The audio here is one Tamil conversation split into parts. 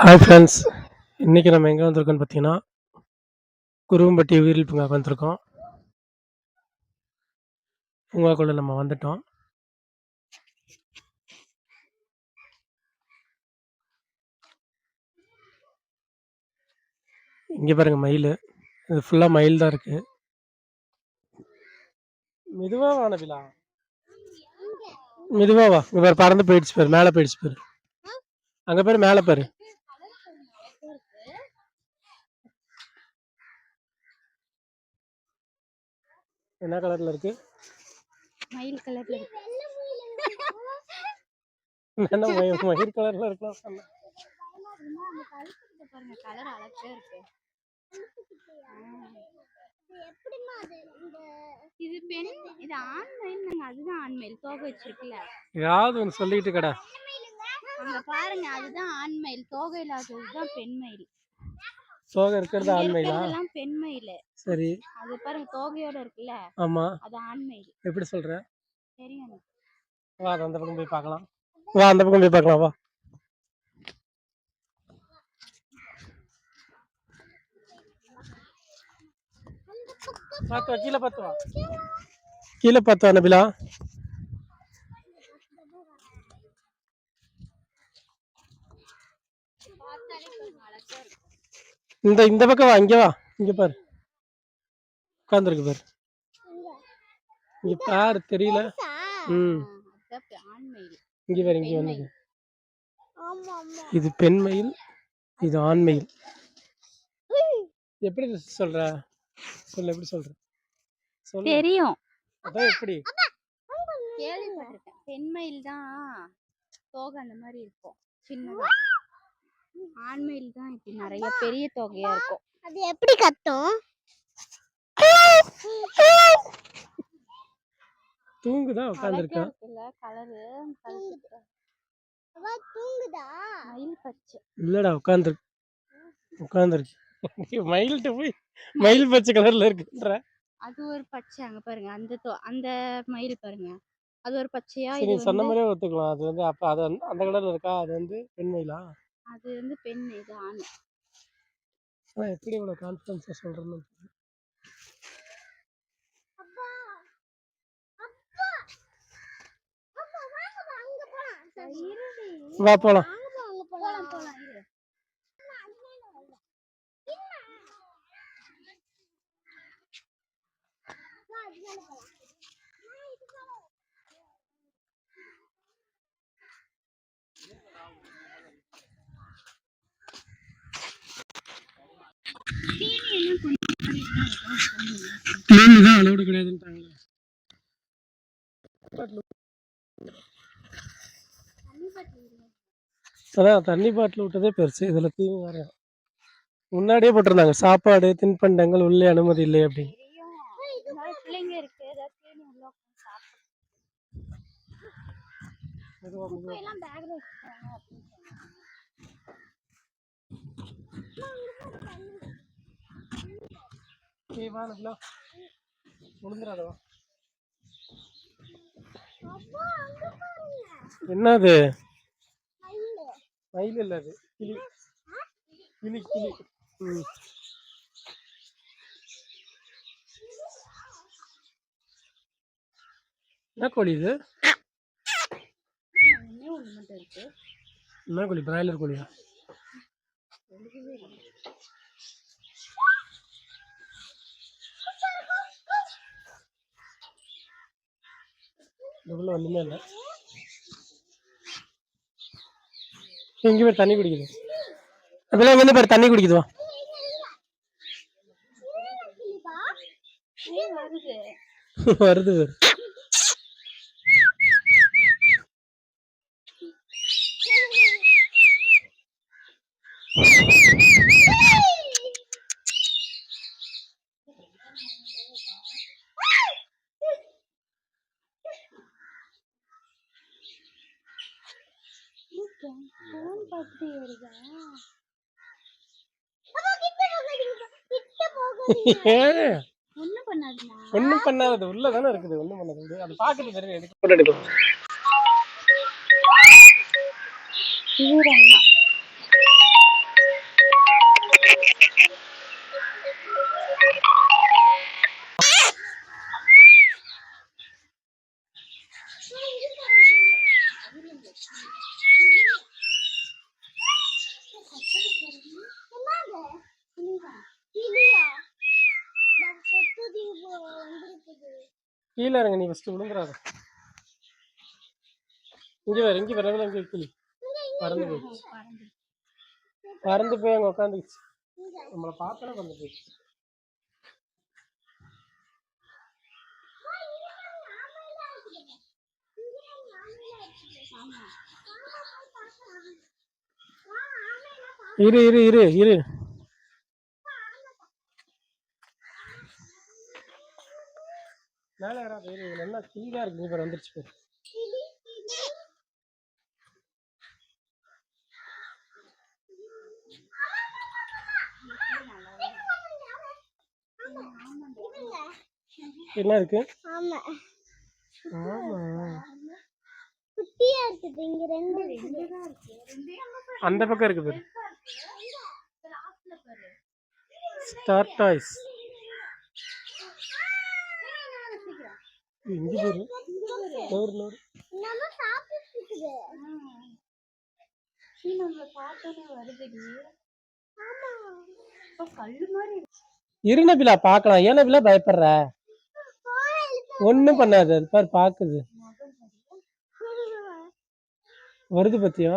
Hi friends. இன்றைக்கி நம்ம எங்கே வந்திருக்கோம்னு பார்த்தீங்கன்னா, குருவம்பட்டி உயிரியல் பூங்காவுக்கு வந்திருக்கோம். பூங்காக்குள்ளே நம்ம வந்துட்டோம். இங்கே பாருங்கள் மயில். இது ஃபுல்லாக மயில் தான் இருக்குது. மெதுவாக வானவிலா, மெதுவாக வா. இங்கே வேறு பறந்து போயிடுச்சு பாரு, மேலே போயிடுச்சு பாரு. அங்கே பாரு, மேலே பாரு. என்ன கலரில் இருக்கு? மயில் கலர்ல இருக்கு. என்ன மயில் கலரில் இருக்கலாம் சொன்னேன். பாருங்க, கலர் அழகா இருக்கு. இது பெண், இது ஆண் மயில். அதுதான் ஆண் மயில், தோகை வச்சிருக்குல்ல. ஏதாவது ஒன்று சொல்லிட்டு கடை. அங்க பாருங்க, அதுதான் ஆண் மயில். தோகை இல்லாததுதான் பெண் மயில். தோகை இருக்கிறது ஆண் மயிலா? அதெல்லாம் பெண் மயில். சரி, அது பாருங்க, தோகையோட இருக்குல்ல. ஆமா, அது ஆண் மயில். எப்படி சொல்ற? தெரியும். வா, அந்த பக்கம் போய் பார்க்கலாம். வா, அந்த பக்கம் போய் பார்க்கலாம். வா. பார்த்து வா, கீழே பார்த்து வா. கீழே பார்த்து வா நபிலா. இந்த பக்கம் வா, இங்க வா. இங்க பாரு, உட்காந்துருக்கு பாரு. இங்க பாரு, தெரியல. இங்க பாரு, இங்க வந்து. இது பெண் மயில், இது ஆண் மயில். எப்படி சொல்ற? சொல்ல, எப்படி சொல்ற? தெரியும். அதான் எப்படி? கேள்விப்பட்டிருக்கேன். பெண் மயில் தான் தோகை அந்த மாதிரி இருக்கும், சின்னதா. ஆண் மயில் தான் இப்படி நிறைய பெரிய தொகையா இருக்கும். அது எப்படி கத்தும்? தூங்குதா, உட்கார்ந்திருக்கா? கலரு தூங்குதா? மயில் பச்சை இல்லடா, உட்கார்ந்திருக்கு. மயில்கிட்ட போய் மயில் பச்சை கலர்ல இருக்குன்ற. அது ஒரு பச்சை. அங்க பாருங்க, அந்த மயில் பாருங்க, அது ஒரு பச்சையா. இது சொன்ன மாதிரியே ஒத்துக்கலாம். அது வந்து அப்ப அது அந்த கலர்ல இருக்கா? அது வந்து பெண் மயிலா? அது வந்து பெண், இது ஆண். எப்படி இவ்வளவு கான்ஃபிடன்ஸா சொல்றேன்னு வா போலாம். அலோடு கிடையாதுன்றாங்க. அதான் தண்ணி பாட்டில் விட்டதே பெருசு. இதுல தீனி வேற முன்னாடியே போட்டிருந்தாங்க, சாப்பாடு தின்பண்டங்கள் உள்ளே அனுமதி இல்லை அப்படின்னு. என்னது? மயில் இல்ல, அது கிளி. கிளி கிளி. என்ன கோழி இது? என்ன கோழி? பிராய்லர் கோழியா? இதுக்குள்ள ஒண்ணுமே இல்லை. இங்க பேர் தண்ணி குடிக்குது. அப்படிலாம் வந்து பேர் தண்ணி குடிக்குதுவா. வருது பேர். ஒண்ணும் பண்ணாது, உள்ளதானே இருக்குது. ஒண்ணும் பண்ணாது, அது பாக்குறது தெரியும். எடுக்கலாம். கீழே இறங்க, நீ ஃபர்ஸ்ட் விழுந்துடாத. இங்கே வேற இங்கே வேற இங்கே கிளி பறந்து போயிடுச்சு. பறந்து போய் அங்கே உட்காந்துச்சு. நம்மளை பார்த்தோன்னா பறந்து போயிடுச்சு. இரு இரு இரு இரு. மேலே யாராவது இரு. நல்லா கிளியாக இருக்கு. இப்போ வந்துருச்சு பேர். என்ன இருக்கு? ஆமா குட்டியா இருக்குது. இங்க ரெண்டு அந்த பக்கம் இருக்கு பாரு. Star toys. இங்க பாரு. நோர் நம்ம சாப்பிட்டுக்குது. நம்ம பார்த்தோனே வருதுடி. ஆமா அப்ப கல்லு மாதிரி. இரு நபிலா பார்க்கலாம். ஏன் நபிலா பயப்படுற? ஒண்ணும் பண்ணாது. அது பாரு பாக்குது. வருது பத்தியா?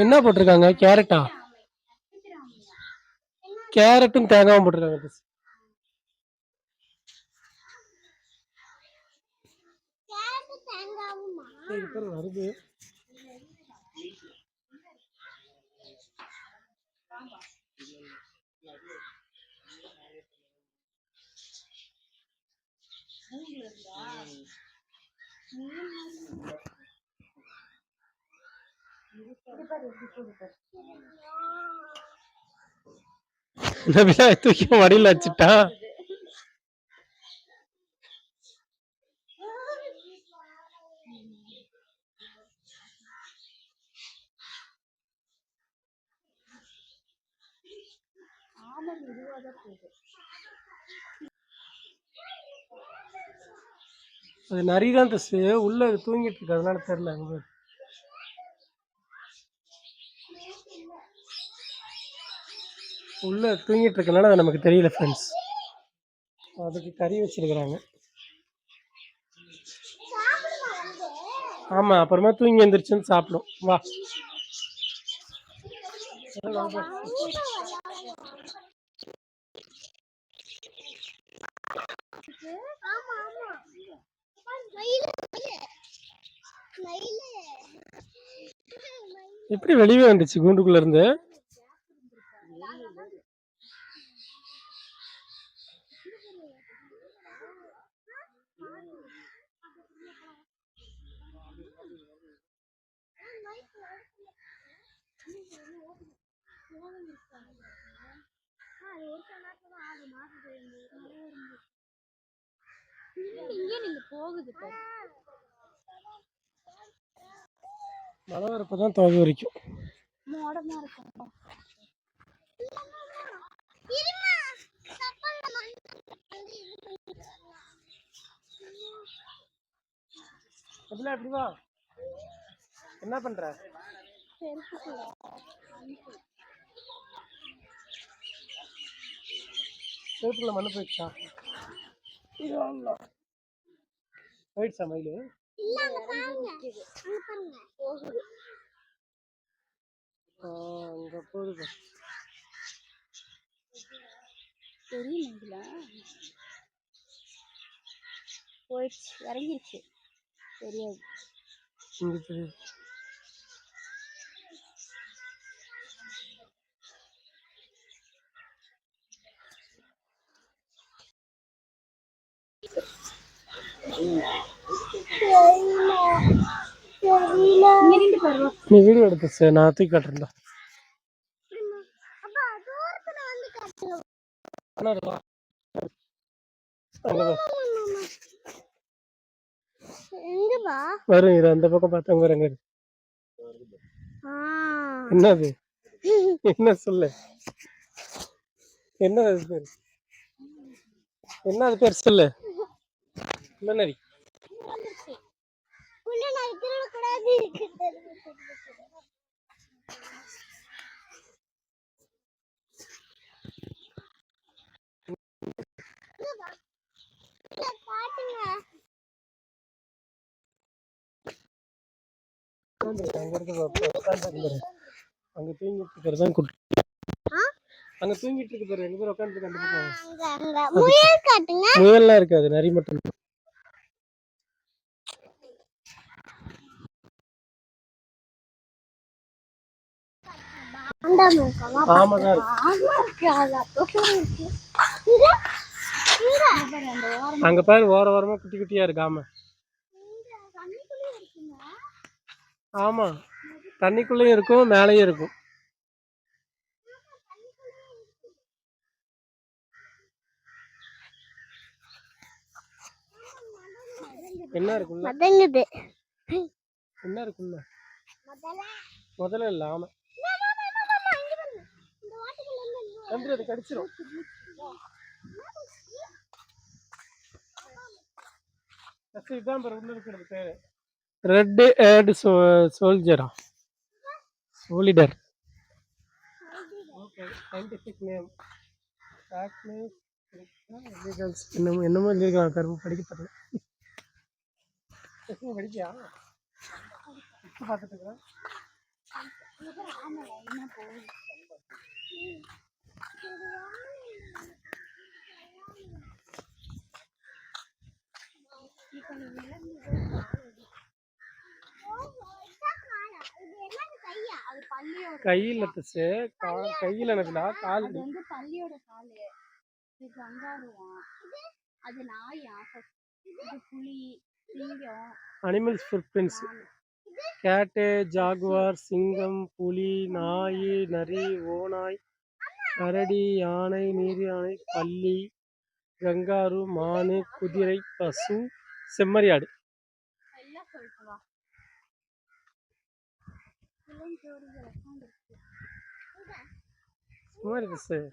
என்ன போட்டிருக்காங்க? கேரட்டா? கேரட்டும் தேங்காயும் போட்டிருக்காங்க. வருது. தூக்கி மடியில வச்சுட்டா. அது நிறையதான் தசு உள்ள தூங்கிட்டு இருக்கு. அதனால தெரியல. உள்ள தூங்கிட்டு இருக்கனால அது நமக்கு தெரியல ஃப்ரெண்ட்ஸ். அதுக்கு கறி வச்சிருக்கிறாங்க. ஆமா அப்புறமா தூங்கி எந்திரிச்சுன்னு சாப்பிடும். வா எப்படி வெளியே வந்துச்சு கூண்டுக்குள்ள இருந்து? மழை வரப்பதான் தோகை வரைக்கும். எப்படி வா? என்ன பண்ற? சேப்புல மண்ணு போயிடுச்சா? போயிடுச்சா மயிலு? அங்க போகுது. தெரியுங்களா? போயிடுச்சு, இறங்கிருச்சு. தெரியாது. இங்க தெரியுது. நீ வீடியோ எடுத்து சார், நான் தூக்கி காட்டுறேன். வரும் இது அந்த பக்கம் பார்த்தா வரங்க. என்னது? என்ன சொல்லு? என்ன பேர்? என்ன அது பேர் சொல்லு? என்ன? அங்க இருக்கு அங்க தூங்கிட்டு இருக்கிறது தான் குட்டி. அங்க தூங்கிட்டு இருக்கு பாரு, எங்க பேர் உட்காந்துருக்கு அந்த பக்கம். முயல்லாம் இருக்காது, நரி மட்டும். ஆமாதான் அங்க பாரு, ஓர ஓரமா குட்டி குட்டியா இருக்கு. ஆமா ஆமா, தண்ணிக்குள்ளயும் இருக்கும் மேலேயும் இருக்கும். என்ன இருக்குல்ல? என்ன இருக்குல்ல? முதல்ல இல்ல. ஆமா, அது கடிச்சிரும். இதுதான் உள்ள இருக்கிறது பேரு, ரெட் ஹேர்டு சோல்ஜரா, சோலிடர். ஓகே, சயின்டிஃபிக் நேம் டாக்னஸ். என்னமோ இருக்காங்க, கரும்பு படிக்க தெரியல. படிக்கியா பார்த்துட்டு இருக்கிறேன். கையில கையில எனக்குடா கால். அது வந்து பள்ளியோட காலு. இது கங்காருவா, அது நாயா, இது புலி, சிங்கம். Animals footprints. கேட்டு, ஜாகுவார், சிங்கம், புலி, நாய், நரி, ஓநாய், கரடி, யானை, நீர் யானை, பல்லி, கங்காரு, மானு, குதிரை, பசு, செம்மறியாடு. எல்லாம் சொல்லிட்டு வா. சும்மா இருக்கு சார்.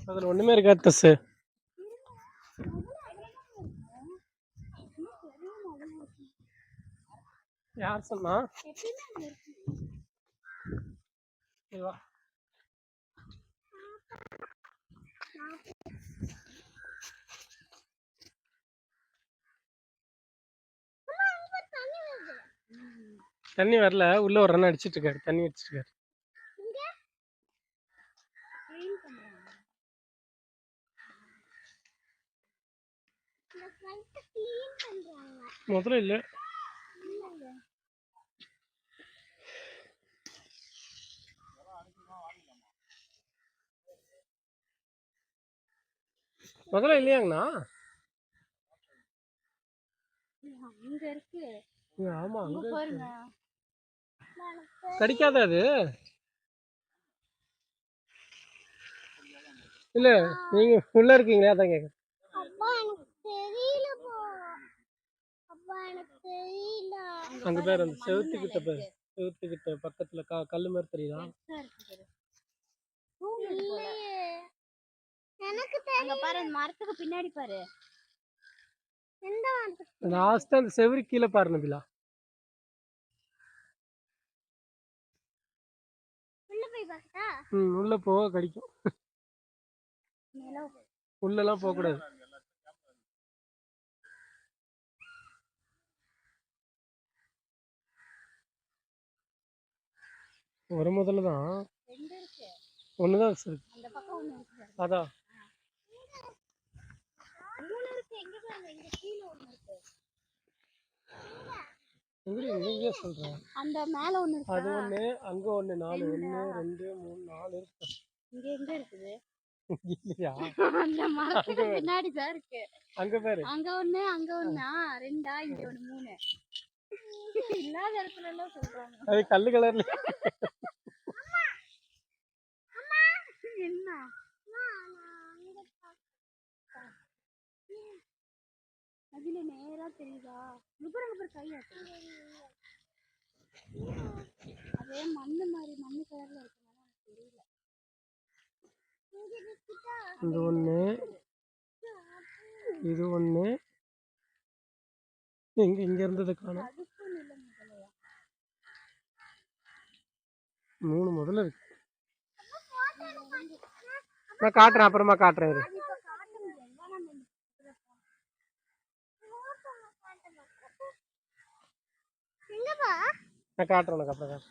அதுல ஒண்ணுமே இருக்காது தசு. யார் சொன்னா? தண்ணி வரல, உள்ள ஒரு ரன் அடிச்சிட்டு இருக்காரு, தண்ணி அடிச்சிட்டு இருக்காரு. முதல்ல இல்ல, முதல்ல இல்லையாங்கண்ணா? அங்க இருக்கு. ஆமா, அங்க பாருங்க. கடிக்காத அது. இல்ல, நீங்க உள்ள இருக்கீங்களா, அதான் கேக்குறேன். அங்க பேர் அந்த செவுத்துக்கிட்ட பேர், செவுத்துக்கிட்ட பக்கத்துல கல்லு மாதிரி தெரியுதா? அங்க பாரு, மரத்துக்கு பின்னாடி பாரு. லாஸ்ட் அந்த செவரு கீழே பாரு நபிலா. உள்ள போக கடிக்கும். உள்ளெல்லாம் போக கூடாது. ஒரு முதல்ல தான் ஒண்ணுதான் இருக்கு. அதான் எங்க சொல்றேன். அந்த மேல ஒண்ணு இருக்கு, அது ஒண்ணு, அங்க ஒண்ணு, 4 1 2 3 4 இருக்கு. இங்க எங்க இருக்குது? இல்லையா? அந்த மரத்துக்கு பின்னாடி தான் இருக்கு. அங்க பாரு. அங்க ஒண்ணா, ரெண்டா, இங்க ஒண்ணு, மூணு. இல்லாத இடத்துல எல்லாம் சொல்றாங்க. அது கல்லு கலர்ல. என்ன அதுல நேரா தெரியுதா? முகரங்க கையாட்டு அதே மண்ணு மாதிரி மண்ணு கலர்ல இருக்கனால தெரியல. இது ஒண்ணு, இது ஒண்ணு. இங்க இருந்தது காணோம். 3 முதல்ல இருக்கு. நான் காட்டுறேன், அப்புறமா காட்டுறேன். நான் காட்டுறேன் உனக்கு அப்புறம்.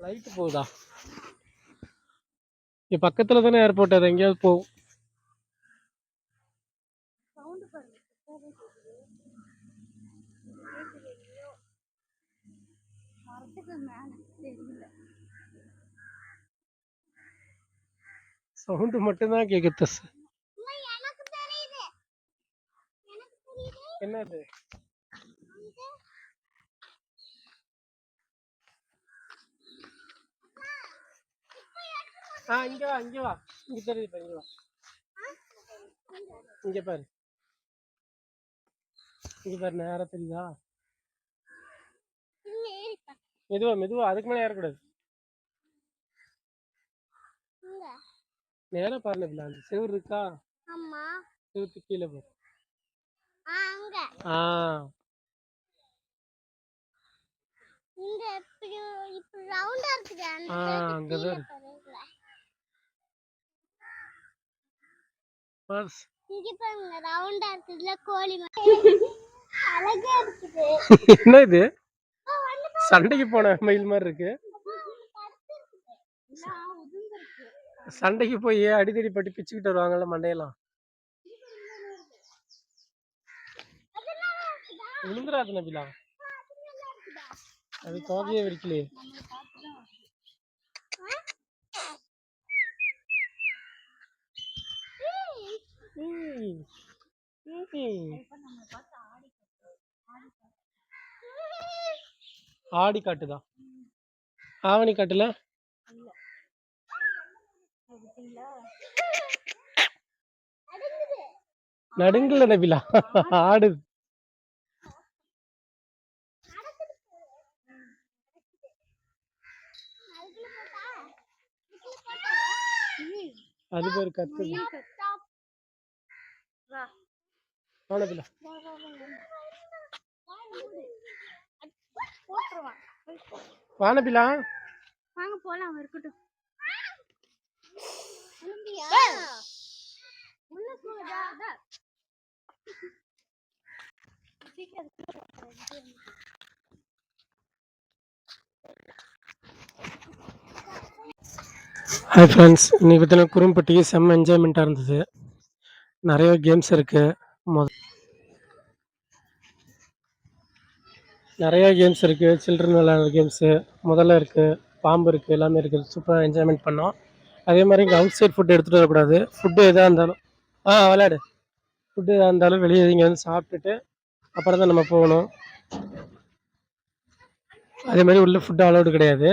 லைட் போகுதா? இங்க பக்கத்துல தானே ஏர்போர்ட், அது எங்கேயாவது போகும். சவுண்ட் மட்டும்தான் கேக்குது. என்னது? இங்க வா, இங்க வா. இங்க தெரியுது, இங்க வா. இங்க பாரு, இங்க பாரு, நேரா தெரியுதா? மெதுவா மெதுவா, அதுக்கு மேல ஏறக்கூடாது. நேரா பாருல, அந்த செவுரு இருக்கா? செவுருக்கு கீழே பாரு. அங்கதான் இருக்கு. என்ன இது? சண்டைக்கு போன மயில் மாதிரி இருக்கு. சண்டைக்கு போய் அடிதடி பட்டு பிச்சுக்கிட்டு வருவாங்கல்ல மண்டையெல்லாம். விழுந்துராது நபிலா, அது தோகையே வெடிக்கலையே. ஆடி காட்டுதான், ஆவணி காட்டுல நடுங்கல நபிலா, ஆடுது. அது பேர் கத்துது. வானபிலா, வாங்க போலாம், இருக்கட்டும். ஹாய் ஃப்ரெண்ட்ஸ், இன்னைக்கு பார்த்தீங்கன்னா குறும்பட்டி செம்ம என்ஜாய்மெண்ட்டாக இருந்தது. நிறைய கேம்ஸ் இருக்குது. நிறையா கேம்ஸ் இருக்குது. சில்ட்ரன் விளையாடுற கேம்ஸு முதல்ல இருக்குது, பாம்பு இருக்குது, எல்லாமே இருக்குது. சூப்பராக என்ஜாய்மெண்ட் பண்ணோம். அதே மாதிரி இங்கே அவுட் சைட் ஃபுட்டு எடுத்துகிட்டு வரக்கூடாது. ஃபுட்டு எதாக இருந்தாலும் விளையாடு. ஃபுட்டு எதாக இருந்தாலும் வெளியே இங்கே வந்து சாப்பிட்டுட்டு அப்புறம் தான் நம்ம போகணும். அதே மாதிரி உள்ள ஃபுட்டு அலௌடு கிடையாது.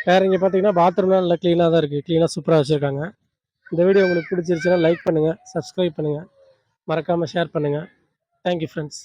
வேறு இங்கே பார்த்தீங்கன்னா பாத்ரூம்லாம் நல்லா க்ளீனாக தான் இருக்குது. க்ளீனாக சூப்பராக வச்சுருக்காங்க. இந்த வீடியோ உங்களுக்கு பிடிச்சிருச்சுன்னா லைக் பண்ணுங்கள், சப்ஸ்கிரைப் பண்ணுங்கள், மறக்காமல் ஷேர் பண்ணுங்கள். Thank you friends.